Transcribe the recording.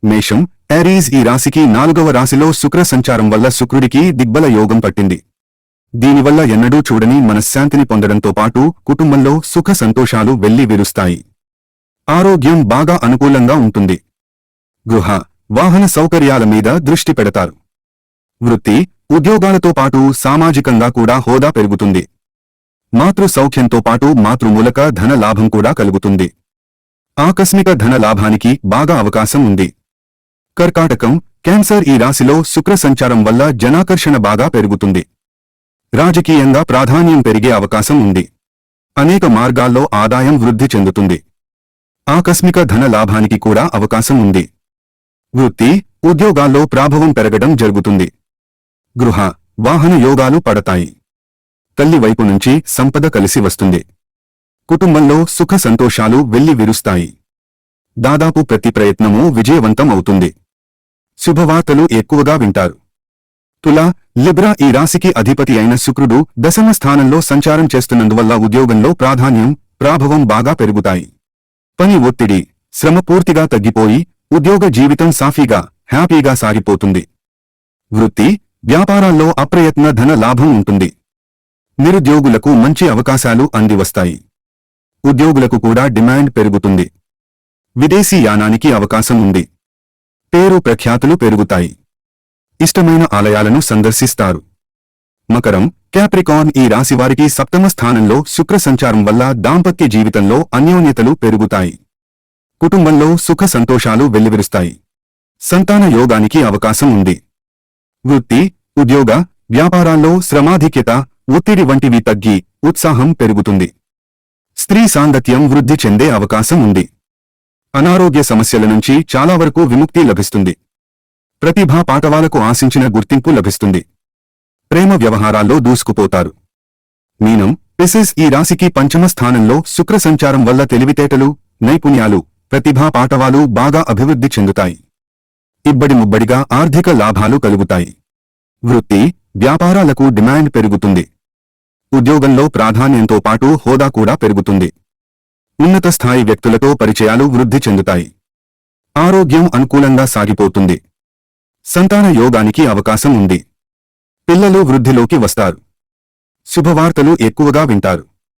మేషం ఏరీస్ ఈ రాశికి 4వ రాశిలో శుక్ర సంచారం వల్ల శుక్రుడికి దిగ్బల యోగం పట్టింది. దీనివల్ల ఎన్నడూ చూడని మనశ్శాంతిని పొందడంతో పాటు కుటుంబంలో సుఖ సంతోషాలు వెళ్లి విరుస్తాయి. ఆరోగ్యం బాగా అనుకూలంగా ఉంటుంది. గృహ, వాహన సౌకర్యాల మీద దృష్టి పెడతారు. వృత్తి, ఉద్యోగాలతో పాటు సామాజికంగా కూడా హోదా పెరుగుతుంది. మాతృ సౌఖ్యంతో పాటు మాతృమూలక ధన లాభం కూడా కలుగుతుంది. ఆకస్మిక ధన లాభానికి బాగా అవకాశం ఉంది. కర్కాటకం క్యాన్సర్ ఈ రాశిలో శుక్ర సంచారం వల్ల జనాకర్షణ బాగా పెరుగుతుంది. రాజకీయంగా ప్రాధాన్యం పెరిగే అవకాశం ఉంది. అనేక మార్గాల్లో ఆదాయం వృద్ధి చెందుతుంది. ఆకస్మిక ధన లాభానికి కూడా అవకాశం ఉంది. వృత్తి, ఉద్యోగాల్లో ప్రాభవం పెరగడం జరుగుతుంది. గృహ, వాహన యోగాలు పడతాయి. తల్లి వైపు నుంచి సంపద కలిసి వస్తుంది. కుటుంబంలో సుఖ సంతోషాలు వెళ్లి విరుస్తాయి. దాదాపు ప్రతి ప్రయత్నమూ విజయవంతం అవుతుంది. శుభవార్తలు ఎక్కువగా వింటారు. తుల, లిబ్రా ఈ రాశికి అధిపతి అయిన శుక్రుడు దశమ స్థానంలో సంచారం చేస్తున్నందువల్ల ఉద్యోగంలో ప్రాధాన్యం, ప్రాభవం బాగా పెరుగుతాయి. పని ఒత్తిడి, శ్రమ పూర్తిగా తగ్గిపోయి ఉద్యోగ జీవితం సాఫీగా, హ్యాపీగా సాగిపోతుంది. వృత్తి, వ్యాపారాల్లో అప్రయత్న ధన లాభం ఉంటుంది. నిరుద్యోగులకు మంచి అవకాశాలు అందివస్తాయి. ఉద్యోగులకు కూడా డిమాండ్ పెరుగుతుంది. విదేశీ యానానికి అవకాశం ఉంది. పేరు ప్రఖ్యాతులు పెరుగుతాయి. ఇష్టమైన ఆలయాలను సందర్శిస్తారు. మకరం క్యాప్రికార్న్ ఈ రాశివారికి సప్తమ స్థానంలో శుక్ర సంచారం వల్ల దాంపత్య జీవితంలో అన్యోన్యతలు పెరుగుతాయి. కుటుంబంలో సుఖ సంతోషాలు వెల్లివిరుస్తాయి. సంతాన యోగానికి అవకాశం ఉంది. వృత్తి, ఉద్యోగ, వ్యాపారాల్లో శ్రమాధిక్యత, ఒత్తిడి వంటివి తగ్గి ఉత్సాహం పెరుగుతుంది. స్త్రీ సాంగత్యం వృద్ధి చెందే అవకాశం ఉంది. అనారోగ్య సమస్యల నుంచి చాలా వరకు విముక్తి లభిస్తుంది. ప్రతిభా పాటవాలకు ఆశించిన గుర్తింపు లభిస్తుంది. ప్రేమ వ్యవహారాల్లో దూసుకుపోతారు. మీనం పిసిస్ ఈ రాశికి పంచమ స్థానంలో శుక్ర సంచారం వల్ల తెలివితేటలు, నైపుణ్యాలు, ప్రతిభా పాటవాలు బాగా అభివృద్ధి చెందుతాయి. ఇబ్బడి ముబ్బడిగా ఆర్థిక లాభాలు కలుగుతాయి. వృత్తి, వ్యాపారాలకు డిమాండ్ పెరుగుతుంది. ఉద్యోగంలో ప్రాధాన్యంతో పాటు హోదా కూడా పెరుగుతుంది. ఉన్నత స్థాయి వ్యక్తులతో పరిచయాలు వృద్ధి చెందుతాయి. ఆరోగ్యం అనుకూలంగా సాగిపోతుంది. సంతాన యోగానికి అవకాశం ఉంది. పిల్లలు వృద్ధిలోకి వస్తారు. శుభవార్తలు ఎక్కువగా వింటారు.